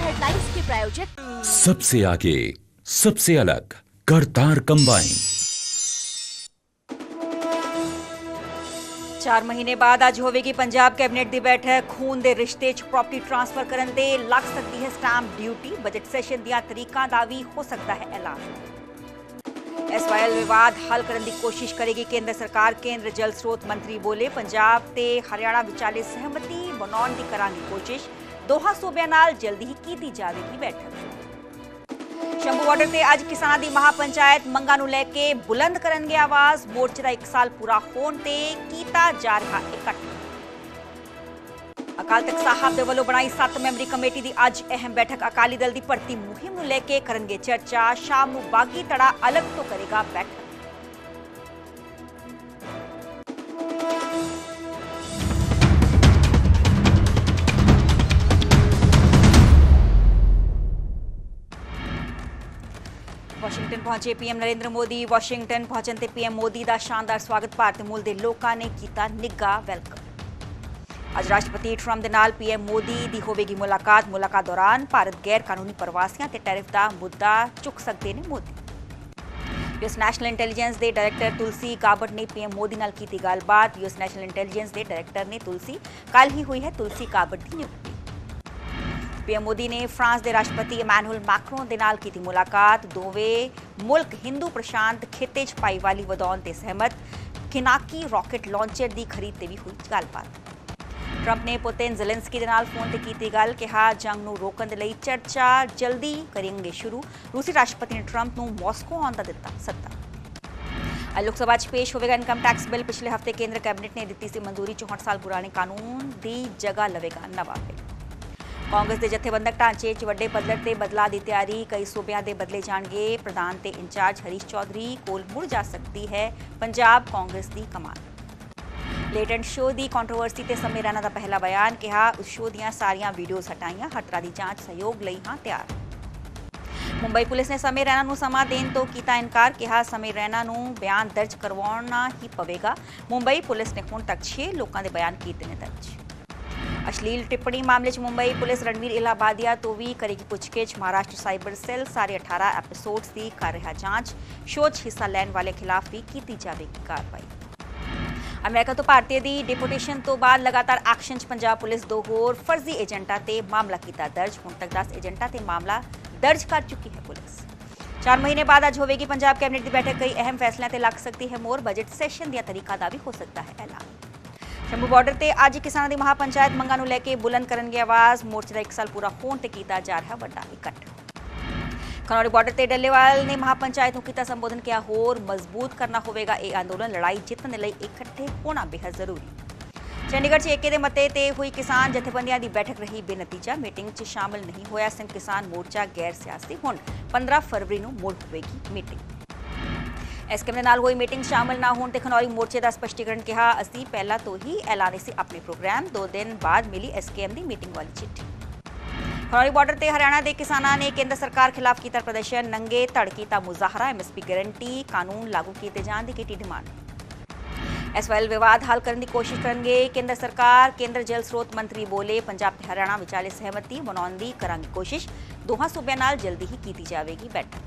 Headlines के प्रायोजक सबसे आगे, सबसे अलग, करतार कंबाइन। 4 महीने बाद आज होवेगी पंजाब कैबिनेट ਦੀ ਬੈਠਕ। ਖੂਨ ਦੇ ਰਿਸ਼ਤੇ 'ਚ ਪ੍ਰਾਪਰਟੀ ਟ੍ਰਾਂਸਫਰ ਕਰਨ ਤੇ ਲੱਗ ਸਕਦੀ ਹੈ ਸਟੈਂਪ ਡਿਊਟੀ। ਬਜਟ ਸੈਸ਼ਨ ਦੀਆਂ ਤਰੀਕਾਂ ਦਾ ਵੀ ਹੋ ਸਕਦਾ ਹੈ ਐਲਾਨ। ਐਸਵਾਈਐਲ ਵਿਵਾਦ ਹੱਲ ਕਰਨ ਦੀ ਕੋਸ਼ਿਸ਼ ਕਰੇਗੀ ਕੇਂਦਰ ਸਰਕਾਰ। ਕੇਂਦਰ ਜਲ ਸਰੋਤ ਮੰਤਰੀ ਬੋਲੇ ਪੰਜਾਬ ਤੇ ਹਰਿਆਣਾ ਵਿਚਾਲੇ ਸਹਿਮਤੀ ਬਣਾਉਣ ਦੀ ਕਰਾਂਗੇ ਕੋਸ਼ਿਸ਼। ਦੋਹਾਂ ਸੂਬਿਆਂ ਨਾਲ ਜਲਦੀ ਹੀ ਕੀਤੀ ਜਾਵੇਗੀ ਬੈਠਕ। ਸ਼ੰਭੂ ਬਾਰਡਰ ਤੇ ਅੱਜ ਕਿਸਾਨਾਂ ਦੀ ਮਹਾਪੰਚਾਇਤ ਮੰਗਾਂ ਨੂੰ ਲੈ ਕੇ ਬੁਲੰਦ ਕਰਨਗੇ ਆਵਾਜ਼। ਮੋਰਚੇ ਦਾ 1 ਸਾਲ ਪੂਰਾ ਹੋਣ ਤੇ ਕੀਤਾ ਜਾ ਰਿਹਾ ਇਕੱਠ। ਅਕਾਲ ਤਖਤ ਸਾਹਿਬ ਦੇ ਵੱਲੋਂ ਬਣਾਈ 7 ਮੈਂਬਰੀ ਕਮੇਟੀ ਦੀ ਅੱਜ ਅਹਿਮ ਬੈਠਕ। ਅਕਾਲੀ ਦਲ ਦੀ ਭਰਤੀ ਮੁਹਿੰਮ ਨੂੰ ਲੈ ਕੇ ਕਰਨਗੇ ਚਰਚਾ। ਸ਼ਾਮ ਨੂੰ ਬਾਗੀ ਧੜਾ ਅਲੱਗ ਤੋਂ ਕਰੇਗਾ ਬੈਠਕ। ਵਾਸ਼ਿੰਗਟਨ ਪਹੁੰਚੇ ਪੀਐਮ ਨਰਿੰਦਰ ਮੋਦੀ। ਵਾਸ਼ਿੰਗਟਨ ਪਹੁੰਚਣ ਤੇ ਪੀਐਮ ਮੋਦੀ ਦਾ ਸ਼ਾਨਦਾਰ ਸਵਾਗਤ ਭਾਰਤੀ ਮੂਲ ਦੇ ਲੋਕਾਂ ਨੇ ਕੀਤਾ ਨਿੱਘਾ ਵੈਲਕਮ। ਅੱਜ ਰਾਸ਼ਟਰਪਤੀ ਟਰੰਪ ਦੇ ਨਾਲ ਪੀਐਮ ਮੋਦੀ ਦੀ ਹੋਵੇਗੀ ਮੁਲਾਕਾਤ। ਮੁਲਾਕਾਤ ਦੌਰਾਨ ਭਾਰਤ ਗੈਰ ਕਾਨੂੰਨੀ ਪ੍ਰਵਾਸੀਆਂ ਤੇ ਟੈਰਿਫ ਦਾ ਮੁੱਦਾ ਚੁੱਕ ਸਕਦੇ ਨੇ ਮੋਦੀ। ਯੂਐਸ ਨੈਸ਼ਨਲ ਇੰਟੈਲੀਜੈਂਸ ਦੇ ਡਾਇਰੈਕਟਰ ਤੁਲਸੀ ਗਾਬਟ ਨੇ ਪੀਐਮ ਮੋਦੀ ਨਾਲ ਕੀਤੀ ਗੱਲਬਾਤ। ਯੂਐਸ ਨੈਸ਼ਨਲ ਇੰਟੈਲੀਜੈਂਸ ਦੇ ਡਾਇਰੈਕਟਰ ਨੇ ਕੱਲ ਹੀ ਹੋਈ ਹੈ ਤੁਲਸੀ ਗਾਬਟ ਦੀ ਨਿਯੁਕਤੀ। ਪੀਐਮ ਮੋਦੀ ਨੇ ਫਰਾਂਸ ਦੇ ਰਾਸ਼ਟਰਪਤੀ ਇਮੈਨੂਅਲ ਮੈਕਰੋਨ ਦੇ ਨਾਲ ਕੀਤੀ ਮੁਲਾਕਾਤ। ਦੋਵੇਂ ਮੁਲਕ ਹਿੰਦੂ ਪ੍ਰਸ਼ਾਂਤ ਖਿੱਤੇ 'ਚ ਭਾਈਵਾਲੀ ਵਧਾਉਣ ਤੇ ਸਹਿਮਤ। ਖਿਨਾਕੀ ਰਾਕੇਟ ਲਾਂਚਰ ਦੀ ਖਰੀਦ ਤੇ ਵੀ ਹੋਈ ਗੱਲਬਾਤ। ਟਰੰਪ ਨੇ ਪੁਤਿਨ ਜ਼ੈਲੈਂਸਕੀ ਦੇ ਨਾਲ ਫੋਨ ਤੇ ਕੀਤੀ ਗੱਲ। ਕਿਹਾ ਜੰਗ ਨੂੰ ਰੋਕਣ ਦੇ ਲਈ ਚਰਚਾ ਜਲਦੀ ਕਰਾਂਗੇ ਸ਼ੁਰੂ। ਰੂਸੀ ਰਾਸ਼ਟਰਪਤੀ ਨੇ ਟਰੰਪ ਨੂੰ ਮਾਸਕੋ ਆਉਣ ਦਾ ਦਿੱਤਾ ਸੱਦਾ। ਅੱਜ ਲੋਕ ਸਭਾ 'ਚ ਪੇਸ਼ ਹੋਵੇਗਾ ਇਨਕਮ ਟੈਕਸ ਬਿੱਲ। ਪਿਛਲੇ ਹਫ਼ਤੇ ਕੇਂਦਰ ਕੈਬਨਿਟ ਨੇ ਦਿੱਤੀ ਸੀ ਮਨਜ਼ੂਰੀ। 64 ਸਾਲ ਪੁਰਾਣੇ ਕਾਨੂੰਨ ਦੀ ਜਗ੍ਹਾ ਲਵੇਗਾ ਨਵਾਂ ਬਿੱਲ। ਕਾਂਗਰਸ ਦੇ ਜਥੇਬੰਦਕ ਢਾਂਚੇ 'ਚ ਵੱਡੇ ਪੱਧਰ ਤੇ ਬਦਲਾਅ ਦੀ ਤਿਆਰੀ। ਕਈ ਸੂਬਿਆਂ ਦੇ ਬਦਲੇ ਜਾਣਗੇ ਪ੍ਰਧਾਨ ਤੇ ਇੰਚਾਰਜ। ਹਰੀਸ਼ ਚੌਧਰੀ ਕੋਲ ਮੁੜ ਜਾ ਸਕਦੀ ਹੈ ਪੰਜਾਬ ਕਾਂਗਰਸ ਦੀ ਕਮਾਨ। ਲੇਟੈਂਟ ਸ਼ੋਅ ਦੀ ਕੰਟਰੋਵਰਸੀ ਤੇ ਸਮੇਂ ਰੈਣਾ ਦਾ ਪਹਿਲਾ ਬਿਆਨ। ਕਿਹਾ ਉਸ ਸ਼ੋਅ ਦੀਆਂ ਸਾਰੀਆਂ ਵੀਡੀਓਜ਼ ਹਟਾਈਆਂ। ਹਰ ਤਰ੍ਹਾਂ ਦੀ ਜਾਂਚ ਸਹਿਯੋਗ ਲਈ ਹਾਂ ਤਿਆਰ। ਮੁੰਬਈ ਪੁਲਿਸ ਨੇ ਸਮੇਂ ਰੈਣਾ ਨੂੰ ਸਮਾਂ ਦੇਣ ਤੋਂ ਕੀਤਾ ਇਨਕਾਰ। ਕਿਹਾ ਸਮੇਂ ਰੈਣਾ ਨੂੰ ਬਿਆਨ ਦਰਜ ਕਰਵਾਉਣਾ ਹੀ ਪਵੇਗਾ। ਮੁੰਬਈ ਪੁਲਿਸ ਨੇ ਹੁਣ ਤੱਕ 6 ਲੋਕਾਂ ਦੇ ਬਿਆਨ ਕੀਤੇ ਨੇ ਦਰਜ। ਅਸ਼ਲੀਲ ਟਿੱਪਣੀ ਮਾਮਲੇ 'ਚ ਮੁੰਬਈ ਪੁਲਿਸ ਰਣਵੀਰ ਇਲਾਹਾਬਾਦੀਆ ਤੋਂ ਵੀ ਕਰੇਗੀ ਪੁੱਛਗਿੱਛ। ਮਹਾਰਾਸ਼ਟਰ ਸਾਈਬਰ ਸੈੱਲ ਸਾਰੇ 18 ਐਪੀਸੋਡਸ ਦੀ ਕਰ ਰਿਹਾ ਜਾਂਚ। ਸ਼ੋਅ 'ਚ ਹਿੱਸਾ ਲੈਣ ਵਾਲੇ ਖਿਲਾਫ ਵੀ ਕੀਤੀ ਜਾਵੇਗੀ ਕਾਰਵਾਈ। ਅਮਰੀਕਾ ਤੋਂ ਭਾਰਤੀ ਦੀ ਡਿਪੋਰਟੇਸ਼ਨ ਤੋਂ ਬਾਅਦ ਲਗਾਤਾਰ ਐਕਸ਼ਨ 'ਚ ਪੰਜਾਬ ਪੁਲਿਸ 2 ਹੋਰ ਫਰਜ਼ੀ ਏਜੰਟਾਂ ਤੇ ਮਾਮਲਾ ਕੀਤਾ ਦਰਜ। ਹੁਣ ਤੱਕ 10 ਏਜੰਟਾਂ ਤੇ ਮਾਮਲਾ ਦਰਜ ਕਰ ਚੁੱਕੀ ਹੈ ਪੁਲਿਸ। 4 ਮਹੀਨੇ ਬਾਅਦ ਅੱਜ ਹੋਵੇਗੀ ਪੰਜਾਬ ਕੈਬਨਿਟ ਦੀ ਬੈਠਕ। ਕਈ ਅਹਿਮ ਫੈਸਲਿਆਂ ਤੇ ਲੱਗ ਸਕਦੀ ਹੈ ਮੋਹਰ। ਬਜਟ ਸੈਸ਼ਨ ਦੀਆਂ ਤਰੀਕਾਂ ਦਾ ਵੀ ਹੋ ਸਕਦਾ ਹੈ ਐਲਾਨ। ਸ਼ੰਭੂ ਬਾਰਡਰ ਤੇ ਅੱਜ ਕਿਸਾਨਾਂ ਦੀ ਮਹਾਪੰਚਾਇਤ ਮੰਗਾਂ ਨੂੰ ਲੈ ਕੇ ਬੁਲੰਦ ਕਰਨਗੇ ਆਵਾਜ਼। ਮੋਰਚੇ ਦਾ 1 ਸਾਲ ਪੂਰਾ ਹੋਣ ਤੇ ਕੀਤਾ ਜਾ ਰਿਹਾ ਵੱਡਾ ਇਕੱਠ। ਖਨੌਰੀ ਬਾਰਡਰ ਤੇ ਡੱਲੇਵਾਲ ਨੇ ਮਹਾਪੰਚਾਇਤ ਨੂੰ ਕੀਤਾ ਸੰਬੋਧਨ। ਕਿਹਾ ਹੋਰ ਮਜ਼ਬੂਤ ਕਰਨਾ ਹੋਵੇਗਾ ਇਹ ਅੰਦੋਲਨ। ਲੜਾਈ ਜਿੱਤਣ ਦੇ ਲਈ ਇਕੱਠੇ ਹੋਣਾ ਬੇਹੱਦ ਜ਼ਰੂਰੀ। ਚੰਡੀਗੜ੍ਹ 'ਚ ਏਕੇ ਦੇ ਮਤੇ ਤੇ ਹੋਈ ਕਿਸਾਨ ਜਥੇਬੰਦੀਆਂ ਦੀ ਬੈਠਕ ਰਹੀ ਬੇਨਤੀਜਾ। ਮੀਟਿੰਗ 'ਚ ਸ਼ਾਮਲ ਨਹੀਂ ਹੋਇਆ ਸਿੰਘ ਕਿਸਾਨ ਮੋਰਚਾ ਗੈਰ ਸਿਆਸੀ। ਹੁਣ 15 ਫਰਵਰੀ ਨੂੰ ਮੁੜ ਹੋਵੇਗੀ ਮੀਟਿੰਗ। ਐਸਕੇਐਮ ਦੇ ਨਾਲ ਹੋਈ ਮੀਟਿੰਗ ਸ਼ਾਮਲ ਨਾ ਹੋਣ ਤੇ ਖਨੌਰੀ ਮੋਰਚੇ ਦਾ ਸਪਸ਼ਟੀਕਰਨ। ਕਿਹਾ ਅਸੀਂ ਪਹਿਲਾਂ ਤੋਂ ਹੀ ਐਲਾਨੇ ਸੀ ਆਪਣੇ ਪ੍ਰੋਗਰਾਮ। 2 ਦਿਨ ਬਾਅਦ ਮਿਲੀ ਐਸਕੇਐਮ ਦੀ ਮੀਟਿੰਗ ਵਾਲੀ ਚਿੱਠੀ। ਖਨੌਰੀ ਬਾਰਡਰ ਤੇ ਹਰਿਆਣਾ ਦੇ ਕਿਸਾਨਾਂ ਨੇ ਕੇਂਦਰ ਸਰਕਾਰ ਖਿਲਾਫ ਕੀਤਾ ਪ੍ਰਦਰਸ਼ਨ। ਨੰਗੇ ਧੜ ਕੀਤਾ ਮੁਜ਼ਾਹਰਾ। ਐਮਐਸਪੀ ਗਾਰੰਟੀ ਕਾਨੂੰਨ ਲਾਗੂ ਕੀਤੇ ਜਾਣ ਦੀ ਕੀਤੀ ਡਿਮਾਂਡ। ਐਸਵਾਈਐਲ ਵਿਵਾਦ ਹੱਲ ਕਰਨ ਦੀ ਕੋਸ਼ਿਸ਼ ਕਰਨਗੇ ਕੇਂਦਰ ਸਰਕਾਰ। ਕੇਂਦਰ ਜਲ ਸਰੋਤ ਮੰਤਰੀ ਬੋਲੇ ਪੰਜਾਬ ਤੇ ਹਰਿਆਣਾ ਵਿਚਾਲੇ ਸਹਿਮਤੀ ਬਣਾਉਣ ਦੀ ਕਰਾਂਗੇ ਕੋਸ਼ਿਸ਼। ਦੋਹਾਂ ਸੂਬਿਆਂ ਨਾਲ ਜਲਦੀ ਹੀ ਕੀਤੀ ਜਾਵੇਗੀ ਬੈਠਕ।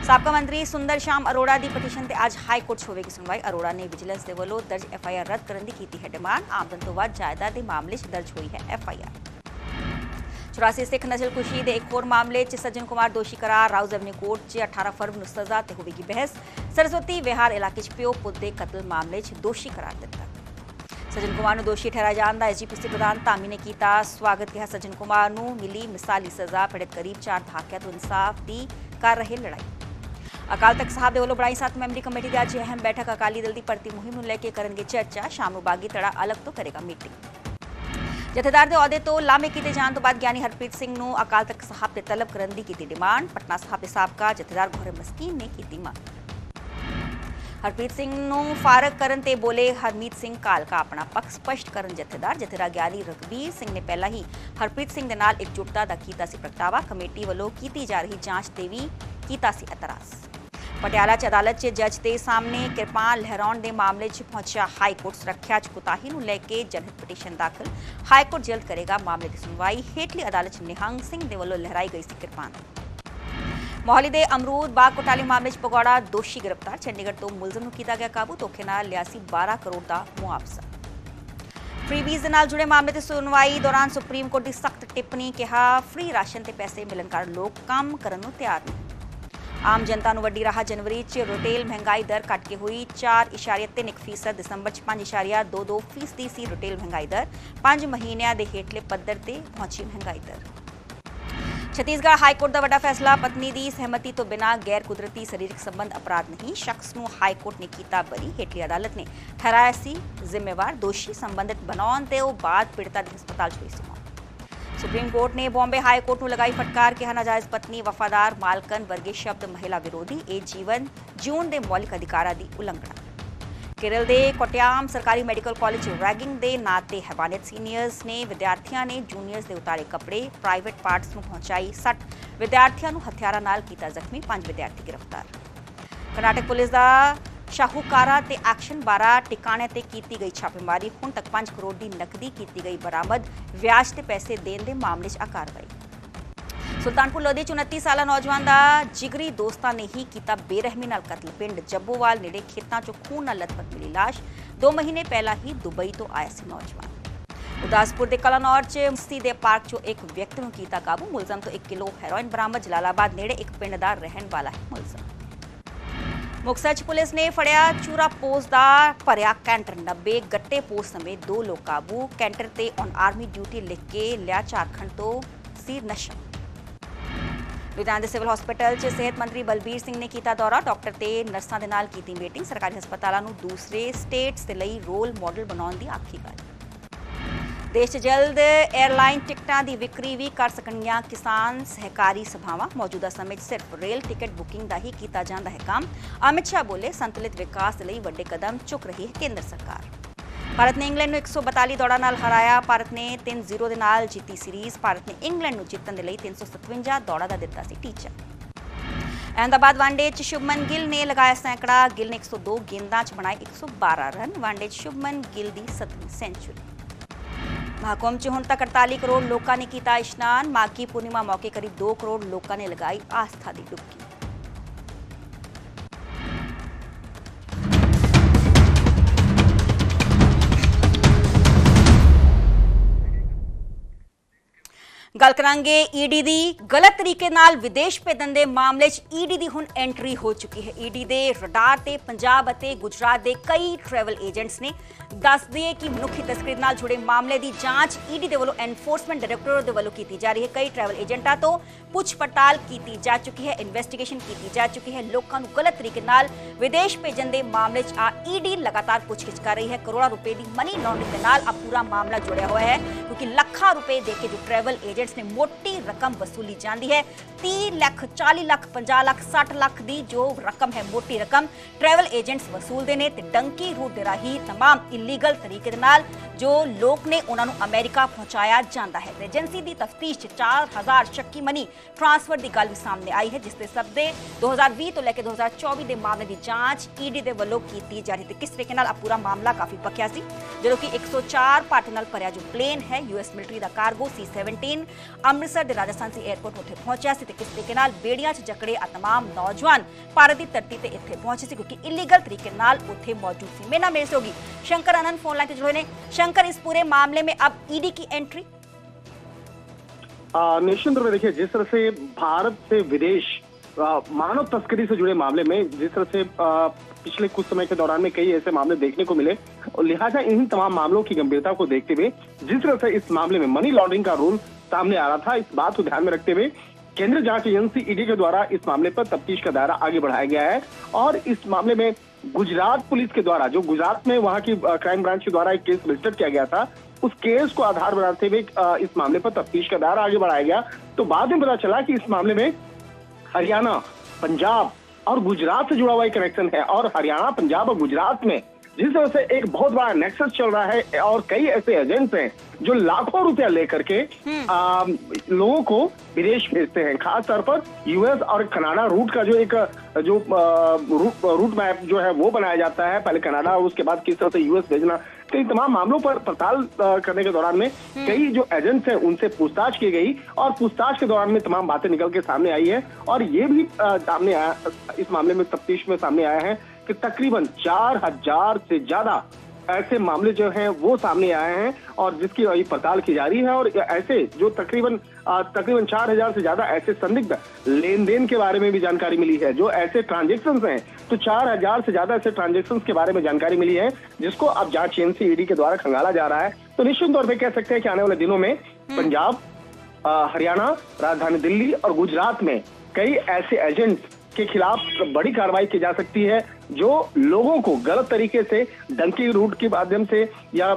ਸਾਬਕਾ ਮੰਤਰੀ ਸੁੰਦਰ ਸ਼ਾਮ ਅਰੋੜਾ ਦੀ ਪਟੀਸ਼ਨ ਤੇ ਅੱਜ ਹਾਈ ਕੋਰਟ 'ਚ ਹੋਵੇਗੀ ਸੁਣਵਾਈ। ਅਰੋੜਾ ਨੇ ਵਿਜੀਲੈਂਸ ਦੇ ਵੱਲੋਂ ਦਰਜ ਐਫਆਈਆਰ ਰੱਦ ਕਰਨ ਦੀ ਕੀਤੀ ਹੈ ਡਿਮਾਂਡ। ਆਮਦਨ ਤੋਂ ਵੱਧ ਜਾਇਦਾਦ ਦੇ ਮਾਮਲੇ 'ਚ ਦਰਜ ਹੋਈ ਹੈ ਐਫਆਈਆਰ। 84 ਸਿੱਖ ਨਸਲਕੁਸ਼ੀ ਦੇ ਇੱਕ ਹੋਰ ਮਾਮਲੇ 'ਚ ਸੱਜਣ ਕੁਮਾਰ ਦੋਸ਼ੀ ਕਰਾਰ। ਰਾਊਜ਼ ਐਵਨਿਊ ਕੋਰਟ 'ਚ 18 ਫਰਵਰੀ ਨੂੰ ਸਜ਼ਾ ਤੇ ਹੋਵੇਗੀ ਬਹਿਸ। ਸਰਸਵਤੀ ਵਿਹਾਰ ਇਲਾਕੇ 'ਚ ਪਿਓ ਪੁੱਤ ਦੇ ਕਤਲ ਮਾਮਲੇ 'ਚ ਦੋਸ਼ੀ ਕਰਾਰ ਦਿੱਤਾ। ਸੱਜਣ ਕੁਮਾਰ ਨੂੰ ਦੋਸ਼ੀ ਠਹਿਰਾਇਆ ਜਾਣ ਦਾ ਐਸਜੀਪੀਸੀ ਪ੍ਰਧਾਨ ਧਾਮੀ ਨੇ ਕੀਤਾ ਸਵਾਗਤ। ਕਿਹਾ ਸੱਜਣ ਕੁਮਾਰ ਨੂੰ ਮਿਲੀ ਮਿਸਾਲੀ ਸਜ਼ਾ। ਪੀੜਤ ਕਰੀਬ 4 ਦਹਾਕਿਆਂ ਤੋਂ ਇਨਸਾਫ ਦੀ ਕਰ ਰਹੇ ਲੜਾਈ। ਅਕਾਲ ਤਖਤ ਸਾਹਿਬ ਦੇ ਵੱਲੋਂ ਬਣਾਈ 7 ਮੈਂਬਰੀ ਕਮੇਟੀ ਦੀ ਅੱਜ ਅਹਿਮ ਬੈਠਕ। ਅਕਾਲੀ ਦਲ ਦੀ ਭਰਤੀ ਮੁਹਿੰਮ ਨੂੰ ਲੈ ਕੇ ਕਰਨਗੇ ਚਰਚਾ। ਸ਼ਾਮ ਨੂੰ ਬਾਗੀ ਧੜਾ ਅਲੱਗ ਤੋਂ ਕਰੇਗਾ ਮੀਟਿੰਗ। ਜਥੇਦਾਰ ਦੇ ਅਹੁਦੇ ਤੋਂ ਲਾਮੇ ਕੀਤੇ ਜਾਣ ਤੋਂ ਬਾਅਦ ਗਿਆਨੀ ਹਰਪ੍ਰੀਤ ਸਿੰਘ ਨੂੰ ਅਕਾਲ ਤਖਤ ਸਾਹਿਬ ਤੇ ਤਲਬ ਕਰਨ ਦੀ ਕੀਤੀ ਡਿਮਾਂਡ। ਪਟਨਾ ਸਾਹਿਬ ਦੇ ਸਾਬਕਾ ਜਥੇਦਾਰ ਗੌਹਰ ਮਸਕੀਨ ਨੇ ਕੀਤੀ ਮੰਗ। ਹਰਪ੍ਰੀਤ ਸਿੰਘ ਨੂੰ ਫਾਰਗ ਕਰਨ ਤੇ ਬੋਲੇ ਹਰਮੀਤ ਸਿੰਘ ਕਾਲਕਾ ਆਪਣਾ ਪੱਖ ਸਪਸ਼ਟ ਕਰਨ ਜਥੇਦਾਰ ਗਿਆਨੀ ਰਘਬੀਰ ਸਿੰਘ ਨੇ ਪਹਿਲਾਂ ਹੀ ਹਰਪ੍ਰੀਤ ਸਿੰਘ ਦੇ ਨਾਲ ਇਕਜੁੱਟਤਾ ਦਾ ਕੀਤਾ ਸੀ ਪ੍ਰਗਟਾਵਾ। ਕਮੇਟੀ ਵੱਲੋਂ ਕੀਤੀ ਜਾ ਰਹੀ ਜਾਂਚ ਤੇ ਵੀ ਕੀਤਾ ਸੀ ਇਤਰਾਜ਼। ਪਟਿਆਲਾ 'ਚ ਅਦਾਲਤ 'ਚ ਜੱਜ ਦੇ ਸਾਹਮਣੇ ਕਿਰਪਾਨ ਲਹਿਰਾਉਣ ਦੇ ਮਾਮਲੇ 'ਚ ਪਹੁੰਚਿਆ ਹਾਈ ਕੋਰਟ। ਸੁਰੱਖਿਆ 'ਚ ਕੁਤਾਹੀ ਨੂੰ ਲੈ ਕੇ ਜਨਹਿਤ ਪਟੀਸ਼ਨ ਦਾਖਲ। ਹਾਈ ਕੋਰਟ ਜਲਦ ਕਰੇਗਾ ਮਾਮਲੇ ਦੀ ਸੁਣਵਾਈ। ਹੇਠਲੀ ਅਦਾਲਤ 'ਚ ਨਿਹੰਗ ਸਿੰਘ ਦੇ ਵੱਲੋਂ ਲਹਿਰਾਈ ਗਈ ਸੀ ਕਿਰਪਾਨ। ਮੋਹਾਲੀ ਦੇ ਅਮਰੂਦ ਬਾਗ ਘੁਟਾਲੇ ਮਾਮਲੇ 'ਚ ਪਗੌੜਾ ਦੋਸ਼ੀ ਗ੍ਰਿਫਤਾਰ। ਚੰਡੀਗੜ੍ਹ ਤੋਂ ਮੁਲਜ਼ਮ ਨੂੰ ਕੀਤਾ ਗਿਆ ਕਾਬੂ। ਧੋਖੇ ਨਾਲ ਲਿਆ ਸੀ 12 ਕਰੋੜ ਦਾ ਮੁਆਵਜ਼ਾ। ਫ੍ਰੀਬੀਜ਼ ਦੇ ਨਾਲ ਜੁੜੇ ਮਾਮਲੇ ਤੇ ਸੁਣਵਾਈ ਦੌਰਾਨ ਸੁਪਰੀਮ ਕੋਰਟ ਦੀ ਸਖਤ ਟਿੱਪਣੀ। ਕਿਹਾ ਫ੍ਰੀ ਰਾਸ਼ਨ ਤੇ ਪੈਸੇ ਮਿਲਣ ਕਾਰਨ ਲੋਕ ਕੰਮ ਕਰਨ ਨੂੰ ਤਿਆਰ ਨਹੀਂ। ਆਮ ਜਨਤਾ ਨੂੰ ਵੱਡੀ ਰਾਹਤ। ਜਨਵਰੀ 'ਚ ਰਿਟੇਲ ਮਹਿੰਗਾਈ ਦਰ ਘਟ ਕੇ ਹੋਈ 4.3%। ਦਸੰਬਰ 'ਚ 5.22% ਸੀ ਰਿਟੇਲ ਮਹਿੰਗਾਈ ਦਰ। 5 ਮਹੀਨਿਆਂ ਦੇ ਹੇਠਲੇ ਪੱਧਰ ਤੇ ਪਹੁੰਚੀ ਮਹਿੰਗਾਈ ਦਰ। ਛੱਤੀਸਗੜ੍ਹ ਹਾਈ ਕੋਰਟ ਦਾ ਵੱਡਾ ਫੈਸਲਾ। ਪਤਨੀ ਦੀ ਸਹਿਮਤੀ ਤੋਂ ਬਿਨਾਂ ਗੈਰ ਕੁਦਰਤੀ ਸਰੀਰਕ ਸੰਬੰਧ ਅਪਰਾਧ ਨਹੀਂ। ਸ਼ਖਸ ਨੂੰ ਹਾਈ ਕੋਰਟ ਨੇ ਕੀਤਾ ਬਰੀ। ਹੇਠਲੀ ਅਦਾਲਤ ਨੇ ਠਹਿਰਾਇਆ ਸੀ ਜ਼ਿੰਮੇਵਾਰ। ਦੋਸ਼ੀ ਸੰਬੰਧਿਤ ਬਣਾਉਣ ਤੇ ਉਹ ਬਾਅਦ ਪੀੜਤਾ ਦੀ ਹਸਪਤਾਲ 'ਚ ਹੋਈ ਸੀ ਮੌਤ। ਸੁਪਰੀਮ ਕੋਰਟ ਨੇ ਬੰਬੇ ਹਾਈ ਕੋਰਟ ਨੂੰ ਲਗਾਈ ਫਟਕਾਰ। ਕਿਹਾ ਨਾਜਾਇਜ਼ ਪਤਨੀ, ਵਫਾਦਾਰ, ਮਾਲਕਨ ਵਰਗੇ ਸ਼ਬਦ ਮਹਿਲਾ ਵਿਰੋਧੀ। ਇਹ ਜੀਵਨ ਜਿਉਣ ਦੇ ਮੌਲਿਕ ਅਧਿਕਾਰਾਂ ਦੀ ਉਲੰਘਣਾ। केरल के कोट्याम सरकारी मेडिकल कॉलेज रैगिंग के नाते हैवानियत। सीनियर्स ने विद्यार्थियों ने जूनियर्स के उतारे कपड़े। प्राइवेट पार्ट्स में पहुंचाई सट। विद्यार्थियों को हथियारों नाल कीता जख्मी। 5 विद्यार्थी गिरफ्तार। कर्नाटक पुलिस का शाहूकारा ते एक्शन 12 टिकाणे ते कीती गई छापेमारी। हुण तक 5 करोड़ की नकदी कीती गई बरामद। व्याज ते पैसे देने के मामले च कार्रवाई। सुल्तानपुर लोधी 29 साला नौजवान का जिगरी दोस्तां ने ही किया बेरहमी नाल कतल। पिंड जब्बोवाल नेड़े खेतों चों खून नाल लथपथ मिली लाश। 2 महीने पहला ही दुबई तो आया सी नौजवान। उदासपुर के कलानौर च मस्ती दे पार्क चों एक व्यक्ति नूं कीता काबू। मुलजम तो 1 किलो हैरोइन बरामद। जलालाबाद नेड़े एक पिंड दा रहन वाला है मुलजम। मुक्तसर च पुलिस ने फड़िया चूरा पोस्ट का भरिया कैंटर। 90 गट्टे पोस्ट समेत 2 लोग काबू। कैंटर ते ऑन आर्मी ड्यूटी लिख के लिया झारखंड तो सी नशा। लुधियाना के सिविल हॉस्पिटल च सेहत मंत्री बलबीर सिंह ने किया दौरा। डॉक्टर ते नर्सां दे नाल कीती मीटिंग। सरकारी हस्पतालों नूं दूसरे स्टेट्स दे लई रोल मॉडल बनाउण दी आखी गल। देश च जल्द एयरलाइन टिकटां दी विक्री भी कर सकणगीआं किसान सहकारी सभावां। मौजूदा समय सिर्फ रेल टिकट बुकिंग का ही किया जाता है काम। अमित शाह बोले संतुलित विकास के लिए वड्डे कदम चुक रही है केंद्र सरकार। भारत ने इंग्लैंड 142 दौड़ां नाल हराया। भारत ने 3-0 दे नाल जीती सीरीज़। भारत ने इंग्लैंड नूं जितण दे लई 357 दौड़ां दा दित्ता सी टीचा। अहमदाबाद वनडे च शुभमन गिल ने लगाया सैकड़ा। गिल ने 102 गेंदां च बनाए 112 रन। वनडे च शुभमन गिल दी 7वीं सेंचुरी। महाकुंभ च हुण तक 48 करोड़ लोकां ने कीता इशनान। माघ की पूर्णिमा मौके करीब 2 करोड़ लोकां ने लगाई आस्था दी डुबकी। गल करांगे ईडी दी। गलत तरीके नाल विदेश भेजण दे मामले च ईडी दी हुण एंट्री हो चुकी है। ईडी दे रडार ते पंजाब अते गुजरात दे कई ट्रैवल एजेंट्स ने। दस दिए कि मनुखी तस्करी नाल जुड़े मामले की जांच ईडी दे वल्लों एनफोर्समेंट डायरैक्टोरेट दे वल्लों की जा रही है। कई ट्रैवल एजेंटां तो पुछ पड़ताल की जा चुकी है। इन्वेस्टिगेशन की जा चुकी है। लोगों को गलत तरीके नाल विदेश भेजण दे मामले च ईडी लगातार पुछगिछ कर रही है। करोड़ों रुपए की मनी लॉन्ड्रिंग दे नाल पूरा मामला जुड़िया हुआ है क्योंकि लाखों रुपए देके जो ट्रैवल एजेंट्स ने मोटी रकम वसूली जाती है। 30 लाख, 40 लाख, 50 लाख, 60 लाख की जो रकम है मोटी रकम ट्रैवल एजेंट्स वसूलते हैं। डंकी रूट दे राही तमाम इलीगल तरीके दे नाल जो लोग ने उन्होंने अमेरिका पहुंचाया जाता है। एजेंसी की तफ्तीश 4000 शक्की मनी ट्रांसफर की गल भी सामने आई है जिसके सबदे 2020 तो लैके 2024 के मामले की जांच ईडी के वलों की जा रही थी। किस तरीके नाल पूरा मामला काफ़ी पक्या सी जो कि 104 भारतीय नाल भरिया जो प्लेन है यूएस मिलिटरी का कार्गो C-17 अमृतसर के राजस्थान से एयरपोर्ट उत्थे पहुंचा सी। किस तरीके नाल बेड़ियां च जकड़े आ तमाम नौजवान भारत की धरती ते इत्थे पहुंचे सी क्योंकि इलीगल तरीके नाल उत्थे मौजूद सी। मेरे नाम मेरे से होगी शंकर आनंद फोन लाइन ते जुड़े ने। शंकर, इस पूरे मामले में अब ईडी की एंट्री निश्चित रूप में देखिए जिस तरह से भारत से विदेश मानव तस्करी से जुड़े मामले में जिस तरह से पिछले कुछ समय के दौरान में कई ऐसे मामले देखने को मिले और लिहाजा इन तमाम मामलों की गंभीरता को देखते हुए जिस तरह से इस मामले में मनी लॉन्ड्रिंग का रूल सामने आ रहा था, इस बात को ध्यान में रखते हुए केंद्रीय जांच एजेंसी ईडी के द्वारा इस मामले पर तफ्तीश का दायरा आगे बढ़ाया गया है। और इस मामले में गुजरात पुलिस के द्वारा जो गुजरात में वहां की क्राइम ब्रांच के द्वारा एक केस रजिस्टर किया गया था, उस केस को आधार बनाते हुए इस मामले पर तफ्तीश का दायरा आगे बढ़ाया गया। तो बाद में पता चला कि इस मामले में हरियाणा, पंजाब और गुजरात से जुड़ा हुआ एक कनेक्शन है और हरियाणा, पंजाब और गुजरात में जिस तरह से एक बहुत बड़ा नेक्सस चल रहा है और कई ऐसे एजेंट्स हैं जो लाखों रुपया लेकर के लोगों को विदेश भेजते हैं। खास तौर पर यूएस और कनाडा रूट का जो रूट मैप जो है वो बनाया जाता है, पहले कनाडा और उसके बाद किस तरह से यूएस भेजना। तो इन तमाम मामलों पर पड़ताल करने के दौरान में कई जो एजेंट्स हैं उनसे पूछताछ की गई और पूछताछ के दौरान में तमाम बातें निकल के सामने आई है। और ये भी सामने आया, इस मामले में तफ्तीश में सामने आया है कि तकरीबन 4000 से ज्यादा ऐसे मामले जो हैं वो सामने आए हैं और जिसकी अभी पड़ताल की जा रही है। और ऐसे जो तकरीबन 4000 से ज्यादा ऐसे संदिग्ध लेन देन के बारे में भी जानकारी मिली है, जो ऐसे ट्रांजेक्शंस हैं, तो 4000 से ज्यादा ऐसे ट्रांजेक्शंस के बारे में जानकारी मिली है जिसको अब जांच एजेंसी ईडी के द्वारा खंगाला जा रहा है। तो निश्चित तौर पर कह सकते हैं कि आने वाले दिनों में पंजाब, हरियाणा, राजधानी दिल्ली और गुजरात में कई ऐसे एजेंट्स के खिलाफ बड़ी कार्रवाई की जा सकती है जो लोगों को गलत तरीके से डंकी रूट के माध्यम से या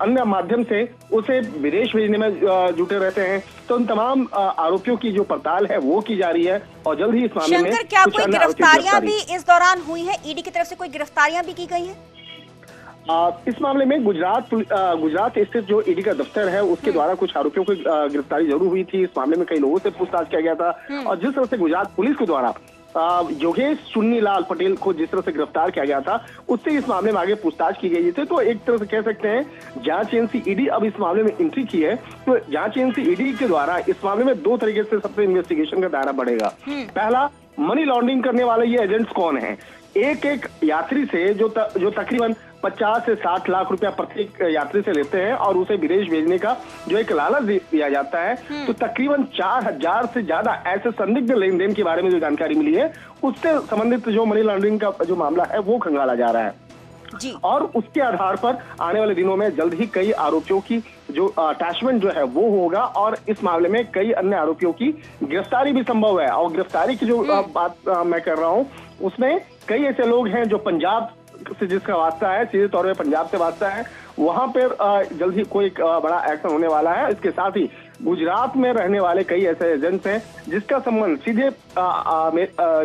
अन्य माध्यम से उसे विदेश भेजने में जुटे रहते हैं। तो उन तमाम आरोपियों की जो पड़ताल है वो की जा रही है और जल्द ही इस मामले में शंकर, क्या कोई गिरफ्तारियां भी इस दौरान हुई है? ईडी की तरफ से कोई गिरफ्तारियां भी की गई है? इस मामले में गुजरात स्थित जो ईडी का दफ्तर है उसके द्वारा कुछ आरोपियों की गिरफ्तारी जरूर हुई थी। इस मामले में कई लोगों से पूछताछ किया गया था और जिस तरह से गुजरात पुलिस के द्वारा योगेश चुन्नीलाल पटेल को जिस तरह से गिरफ्तार किया गया था उससे इस मामले में आगे पूछताछ की गई थी। तो एक तरह से कह सकते हैं जांच एजेंसी ईडी अब इस मामले में एंट्री की है। तो जांच एजेंसी ईडी के द्वारा इस मामले में दो तरीके से सबसे इन्वेस्टिगेशन का दायरा बढ़ेगा। पहला, मनी लॉन्ड्रिंग करने वाले ये एजेंट्स कौन हैं? एक यात्री से जो तकरीबन 50 से 60 लाख रुपया प्रत्येक यात्री से लेते हैं और उसे विदेश भेजने का जो एक लालच दिया जाता है, तो तकरीबन 4000 से ज्यादा ऐसे संदिग्ध लेन देन के बारे में जो जानकारी मिली है उससे संबंधित जो मनी लॉन्ड्रिंग का जो मामला है वो खंगाला जा रहा है जी। और उसके आधार पर आने वाले दिनों में जल्द ही कई आरोपियों की जो अटैचमेंट जो है वो होगा और इस मामले में कई अन्य आरोपियों की गिरफ्तारी भी संभव है। और गिरफ्तारी की जो बात मैं कर रहा हूँ उसमें कई ऐसे लोग हैं जो पंजाब से जिसका वास्ता है, सीधे तौर पे पंजाब से वास्ता है, वहां पर जल्द ही कोई बड़ा एक्शन होने वाला है। इसके साथ ही गुजरात में रहने वाले कई ऐसे एजेंट्स हैं जिसका संबंध सीधे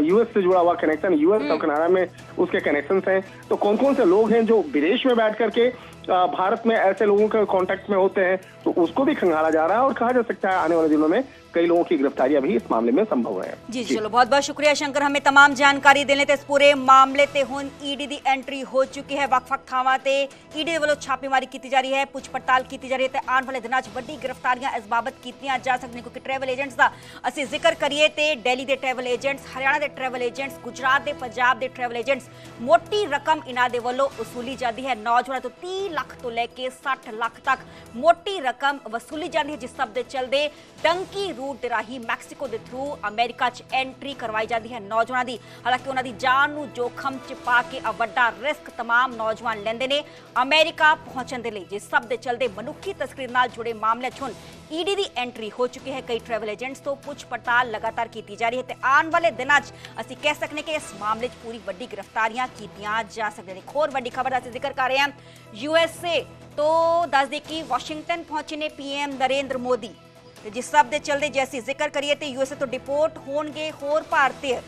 यूएस से जुड़ा हुआ कनेक्शन, यूएस और कनाडा में उसके कनेक्शंस हैं। तो कौन कौन से लोग हैं जो विदेश में बैठ करके भारत में ऐसे लोगों के कांटेक्ट में होते हैं, तो उसको भी खंगाला जा रहा है और कहा जा सकता है आने वाले दिनों में कई लोगों की गिरफ्तारी अभी इस मामले में संभव है। जी चलो, बहुत बहुत शुक्रिया शंकर, हमें तमाम जानकारी देने ते इस पूरे मामले ते हुन ईडी दी एंट्री हो चुकी है। वक्-वक् थावां ते ईडी वालों छापेमारी की जा रही है, पुछ पड़ताल की जा रही है। आने वाले दिनों वड्डी गिरफ्तारियां इस बाबत कीतियां जा सकदियां क्योंकि ट्रैवल एजेंट्स का असि जिक्र करिए ते दिल्ली के ट्रैवल एजेंट्स, हरियाणा के ट्रैवल एजेंट्स, गुजरात के, पंजाब के ट्रैवल एजेंट्स, मोटी रकम इन्हां दे वालों वसूली जाती है। नौजवानों तो 30 लाख तो लेके 60 लाख तक मोटी रकम वसूली जाती है, जिस सब दे चलदे टंकी रूट दे राही मैक्सिको के थ्रू अमेरिका च एंट्री करवाई जाती है नौजवानों की। हालांकि उन्होंने जान नूं जोखम च पा के अब वड्डा रिस्क तमाम नौजवान लेंदे ने अमेरिका पहुंचण दे लई, जिस सब दे चलदे मनुखी तस्करी नाल जुड़े मामले च हुण ईडी दी एंट्री हो चुकी है। कई ट्रैवल एजेंट्स तो पुछ पड़ताल लगातार की जा रही है ते आने वाले दिनों च असीं कह सकने कि इस मामले च पूरी वड्डी गिरफ्तारियां कीतियां जा सकदियां ने। एक होर वड्डी खबर असीं जिक्र कर रहे हैं यूएसए तो दस दे कि वाशिंगटन पहुंचे ने पीएम नरेंद्र मोदी, जिस सब दे चलते जैसी जिक्र करिए तो यूएसए तो डिपोर्ट होणगे होर भारतीय